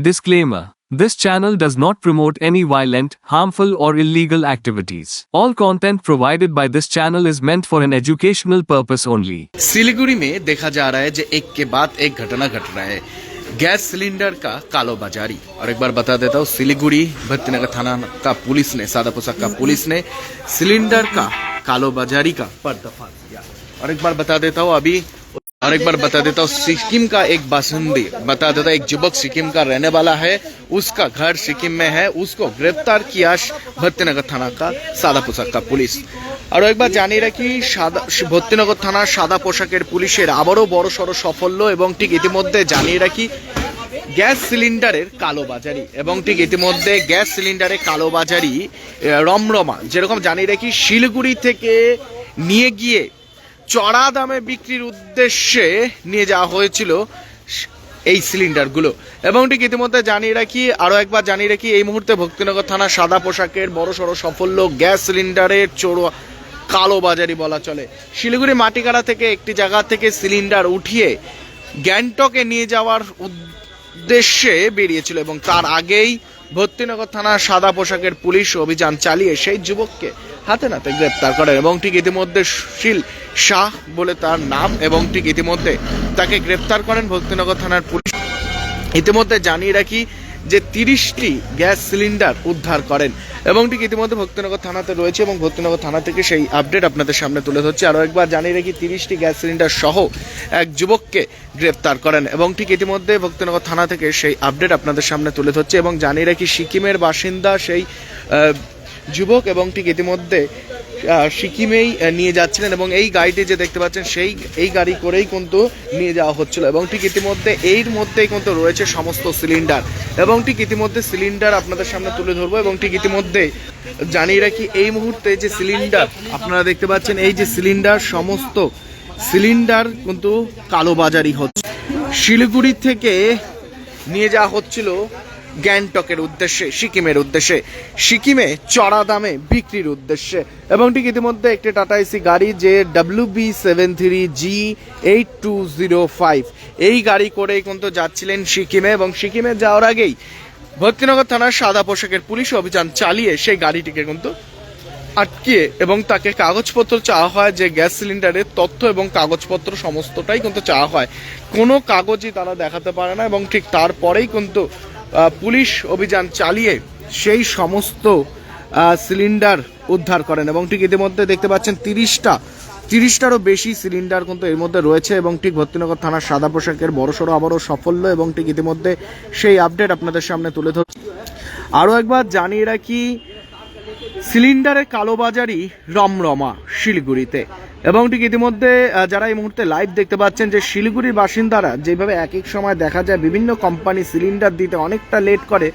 Disclaimer. This channel does not promote any violent, harmful or illegal activities. All content provided by this channel is meant for an educational purpose only. Siliguri में देखा जा रहा है जो एक के बाद एक घटना घट रहा है। गैस सिलेंडर का कालोबाजारी। और एक बार बता देता हूँ, सिलीगुड़ी भक्तिनगर थाना का पुलिस ने, सादा पोशाक का पुलिस ने सिलेंडर का कालोबाजारी का पर्दाफाश किया। और एक बार बता देता हूँ सिक्किम का एक बासिंदी, बता देता एक युवक सिक्किम का रहने वाला है, उसका घर सिक्किम में है, उसको गिरफ्तार किया भक्तिनगर थाना का सादा पोशाक का पुलिस। আর একবার জানিয়ে রাখি, ভক্তিনগর থানার সাদা পোশাকের পুলিশের আবারও বড়সড় সাফল্য এবং ঠিক ইতিমধ্যে জানিয়ে রাখি গ্যাস সিলিন্ডারের কালোবাজারি এবং ঠিক ইতিমধ্যে গ্যাস সিলিন্ডারের কালোবাজারি রমরমা। যেরকম জানিয়ে রাখি, শিলিগুড়ি থেকে নিয়ে গিয়ে চড়া দামে বিক্রির উদ্দেশ্যে নিয়ে যাওয়া হয়েছিল এই সিলিন্ডারগুলো এবং ঠিক ইতিমধ্যে জানিয়ে রাখি, আরও একবার জানিয়ে রাখি, এই মুহূর্তে ভক্তিনগর থানা সাদা পোশাকের বড়সড় সাফল্য গ্যাস সিলিন্ডারের কালোবাজারি বলা চলে। শিলিগুড়ি মাটিকাড়া থেকে একটি জায়গা থেকে সিলিন্ডার উঠিয়ে গ্যাংটকে নিয়ে যাওয়ার উদ্দেশ্যে বেরিয়েছিল এবং তার আগেই ভক্তিনগর থানার সাদা পোশাকের পুলিশ অভিযান চালিয়ে সেই যুবককে হাতে নাতে গ্রেপ্তার করে এবং ঠিক ইতিমধ্যে সুশীল শাহ বলে তার নাম এবং ঠিক ইতিমধ্যে তাকে গ্রেপ্তার করেন ভক্তিনগর থানার পুলিশ। ইতিমধ্যে জানিয়ে রাখি যে 30টি গ্যাস সিলিন্ডার উদ্ধার করেন এবং ঠিক ইতিমধ্যে ভক্তিনগর থানাতে রয়েছে এবং ভক্তিনগর থানা থেকে সেই আপডেট আপনাদের সামনে তুলে ধরছি। আরও একবার জানিয়ে রাখি, 30টি গ্যাস সিলিন্ডার সহ এক যুবককে গ্রেপ্তার করেন এবং ঠিক ইতিমধ্যে ভক্তিনগর থানা থেকে সেই আপডেট আপনাদের সামনে তুলে ধরছে এবং জানিয়ে রাখি সিকিমের বাসিন্দা সেই যুবক এবং ঠিক ইতিমধ্যে সিকিমেই নিয়ে যাচ্ছিলেন এবং এই গাড়িটি যে দেখতে পাচ্ছেন এই গাড়ি করেই কিন্তু নিয়ে যাওয়া হচ্ছিল এবং ঠিক ইতিমধ্যে এর মধ্যেই কিন্তু রয়েছে সমস্ত সিলিন্ডার এবং ঠিক ইতিমধ্যে সিলিন্ডার আপনাদের সামনে তুলে ধরবো এবং ঠিক ইতিমধ্যে জানিয়ে রাখি, এই মুহূর্তে যে সিলিন্ডার আপনারা দেখতে পাচ্ছেন, এই যে সিলিন্ডার, সমস্ত সিলিন্ডার কিন্তু কালোবাজারি হচ্ছে। শিলিগুড়ি থেকে নিয়ে যাওয়া হচ্ছিল গ্যাংটকের উদ্দেশ্যে, সিকিমের উদ্দেশ্যে, সিকিমে চড়া দামে বিক্রির উদ্দেশ্যে এবং ঠিক ইতিমধ্যে একটি টাটা এসি গাড়ি যে WB73G8205 এই গাড়ি করেই কিন্তু যাচ্ছিলেন সিকিমে এবং সিকিমে যাওয়ার আগেই ভক্তিনগর থানার সাদা পোশাকের পুলিশ অভিযান চালিয়ে সেই গাড়িটিকে কিন্তু আটকিয়ে এবং তাকে কাগজপত্র চাওয়া হয়, যে গ্যাস সিলিন্ডারের তথ্য এবং কাগজপত্র সমস্তটাই কিন্তু চাওয়া হয়। কোনো কাগজই তারা দেখাতে পারে না এবং ঠিক তারপরেই কিন্তু পুলিশ অভিযান চালিয়ে সেই সমস্ত সিলিন্ডার উদ্ধার করেন এবং ঠিক ইতিমধ্যে দেখতে পাচ্ছেন 30টারও বেশি সিলিন্ডার কিন্তু এর মধ্যে রয়েছে এবং ঠিক ভক্তিনগর থানার সাদা পোশাকের বড়সড় আবারও সাফল্য এবং ঠিক ইতিমধ্যে সেই আপডেট আপনাদের সামনে তুলে ধরছি। আরও একবার জানিয়ে রাখি, সিলিন্ডারের কালোবাজারি রমরমা শিলিগুড়িতে এবং ঠিক ইতিমধ্যে যারা এই মুহূর্তে লাইভ দেখতে পাচ্ছেন, যে শিলিগুড়ির বাসিন্দারা যেভাবে এক এক সময় দেখা যায় বিভিন্ন কোম্পানি সিলিন্ডার দিতে অনেকটা লেট করে,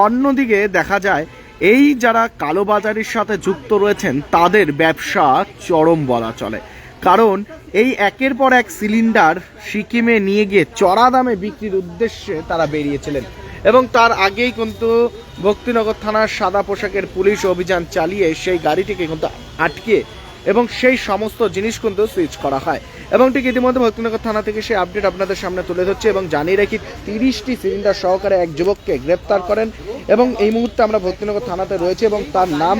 অন্যদিকে দেখা যায় এই যারা কালোবাজারির সাথে যুক্ত রয়েছেন তাদের ব্যবসা চরম বলা চলে। কারণ এই একের পর এক সিলিন্ডার সিকিমে নিয়ে গিয়ে চড়া দামে বিক্রির উদ্দেশ্যে তারা বেরিয়েছিলেন এবং তার আগেই কিন্তু ভক্তিনগর থানার সাদা পোশাকের পুলিশ অভিযান চালিয়ে সেই গাড়িটিকে কিন্তু আটকে এবং সেই সমস্ত জিনিস কিন্তু সুইচ করা হয় এবং ঠিক ইতিমধ্যে ভক্তিনগর থানা থেকে সেই আপডেট আপনাদের সামনে তুলে ধরছে এবং জানিয়ে রাখি 30টি সিলিন্ডার সহকারে এক যুবককে গ্রেপ্তার করেন এবং এই মুহূর্তে আমরা ভক্তিনগর থানাতে রয়েছে এবং তার নাম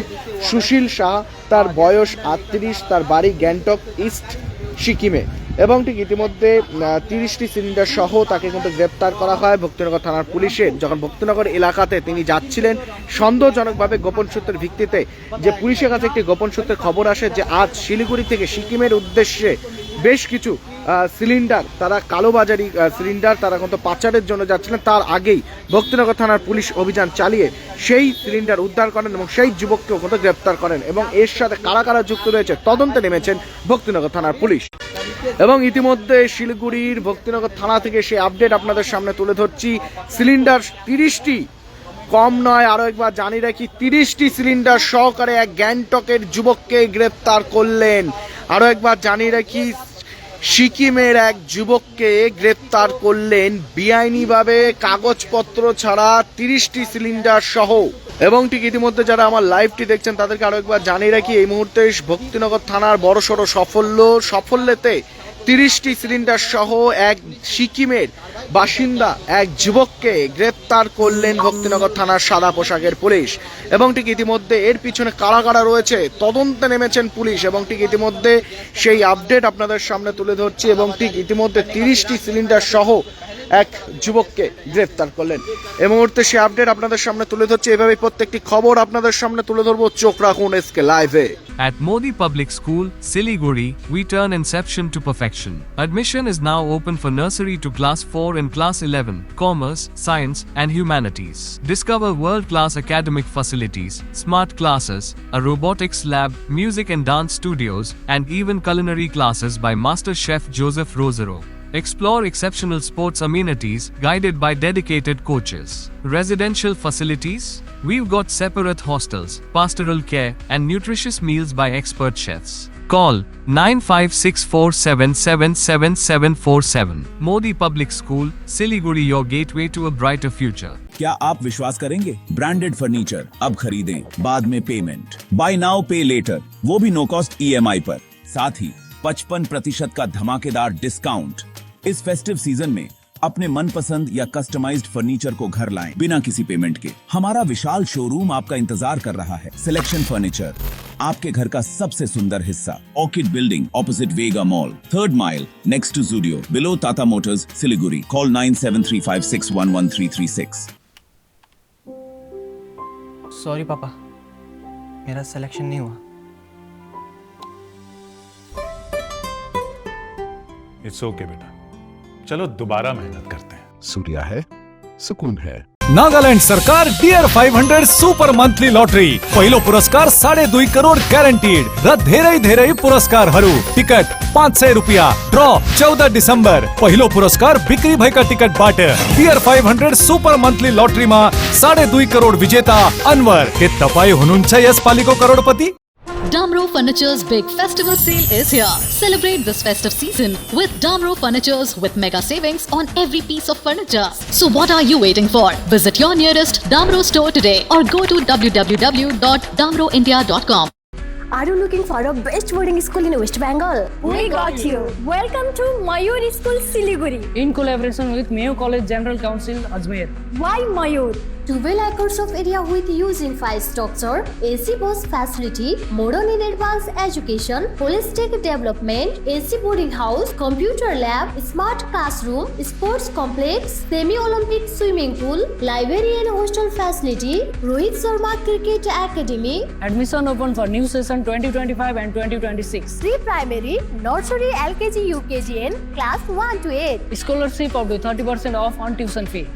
সুশীল শাহ, তার বয়স 38, তার বাড়ি গ্যাংটক ইস্ট সিকিমে এবং ঠিক ইতিমধ্যে 30টি সিলিন্ডার সহ তাকে কিন্তু গ্রেপ্তার করা হয় ভক্তিনগর থানার পুলিশের। যখন ভক্তিনগর এলাকাতে তিনি যাচ্ছিলেন, সন্দেহজনকভাবে গোপন সূত্রের ভিত্তিতে যে পুলিশের কাছে একটি গোপন সূত্রের খবর আসে যে আজ শিলিগুড়ি থেকে সিকিমের উদ্দেশ্যে বেশ কিছু সিলিন্ডার, তারা কালোবাজারি সিলিন্ডার তারা কিন্তু পাচারের জন্য যাচ্ছিলেন, তার আগেই ভক্তিনগর থানার পুলিশ অভিযান চালিয়ে সেই সিলিন্ডার উদ্ধার করেন এবং সেই যুবককেও কিন্তু গ্রেপ্তার করেন এবং এর সাথে কারা কারা যুক্ত রয়েছে তদন্তে নেমেছেন ভক্তিনগর থানার পুলিশ এবং ইতিমধ্যে শিলিগুড়ির ভক্তিনগর থানা থেকে সেই আপডেট আপনাদের সামনে তুলে ধরছি। সিলিন্ডার 30টি কম নয়, আরও একবার জানিয়ে রাখি, 30টি সিলিন্ডার সহকারে এক গ্যাংটকের যুবককে গ্রেপ্তার করলেন। আরও একবার জানিয়ে রাখি, সিকিমের এক যুবককে গ্রেপ্তার করলেন বেআইনিভাবে কাগজপত্র ছাড়া 30টি সিলিন্ডার সহ এবং ঠিক ইতিমধ্যে যারা আমার লাইভটি দেখছেন তাদেরকে আরও একবার জানিয়ে রাখি, এই মুহূর্তে ভক্তিনগর থানার বড়সড় সাফল্যতে 30টি সিলিন্ডার সহ এক সিকিমের বাসিন্দা এক যুবককে গ্রেপ্তার করলেন ভক্তিনগর থানার সাদা পোশাকের পুলিশ। এবং ঠিক ইতিমধ্যে এর পিছনে কারা কারা রয়েছে তদন্তে নেমেছেন পুলিশ, এবং ঠিক ইতিমধ্যে সেই আপডেট আপনাদের সামনে তুলে ধরছি। এবং ঠিক ইতিমধ্যে 30টি সিলিন্ডার সহ এক যুবককে গ্রেপ্তার করলেন। এই মুহূর্তে সেই আপডেট আপনাদের সামনে তুলে ধরছি। এভাবেই প্রত্যেকটি খবর আপনাদের সামনে তুলে ধরবো, চোখ রাখুন এসকে লাইভে। At Modi Public School, Siliguri, we turn inception to perfection. Admission is now open for nursery to class 4 and class 11, commerce, science, and humanities. Discover world-class academic facilities, smart classes, a robotics lab, music and dance studios, and even culinary classes by Master Chef Joseph Rosero. Explore exceptional sports amenities guided by dedicated coaches. Residential facilities? We've got separate hostels, pastoral care, and nutritious meals by expert chefs. Call 9564777747. Modi Public School, Siliguri, your gateway to a brighter future. क्या आप विश्वास करेंगे? Branded furniture अब खरीदें, बाद में payment. Bye now पे letter, वो भी नो कॉस्ट EMI पर। साथ ही 55% का धमाकेदार डिस्काउंट। इस फेस्टिव सीजन में अपने मनपसंद या कस्टमाइज्ड फर्नीचर को घर लाएं बिना किसी पेमेंट के। हमारा विशाल शोरूम आपका इंतजार कर रहा है। सिलेक्शन फर्नीचर, आपके घर का सबसे सुंदर हिस्सा। Orchid building opposite Vega mall, 3rd mile next to Zudio, below Tata Motors, Siliguri. Call 9735611336। Sorry पापा, मेरा सिलेक्शन नहीं हुआ। इट्स ओके बेटा, चलो दोबारा मेहनत करते हैं। सूर्या है, सुकून है। नागालैंड सरकार डियर 500 सुपर मंथली लॉटरी पहिलो पुरस्कार 2.5 करोड़ ग्यारंटीड र धेरै पुरस्कारहरू। टिकट 500 रुपियाँ। ड्र 14 डिसेम्बर। पहिलो पुरस्कार बिक्री भएका टिकटबाट। डियर 500 सुपर मंथली लॉटरीमा 2.5 करोड़ विजेता अनवर। के तपाई हुनुहुन्छ यसपालिको करोडपति? Damro Furniture's big festival sale is here. Celebrate this festive season with Damro Furnitures with mega savings on every piece of furniture. So what are you waiting for? Visit your nearest Damro store today or go to www.damroindia.com. Are you looking for a best boarding school in West Bengal? We got you. Welcome to Mayur School, Siliguri. In collaboration with Mayo College General Council, Ajmer. Why Mayur? 12 acres of area with huge infrastructure, AC bus facility, modern and advanced education, holistic development, AC boarding house, computer lab, smart classroom, sports complex, semi-Olympic swimming pool, library and hostel facility, Rohit Sharma Cricket Academy. Admission open for new session 2025 and 2026. Pre-primary, nursery, LKG, UKG and class 1 to 8. Scholarship up to 30% off on tuition fee.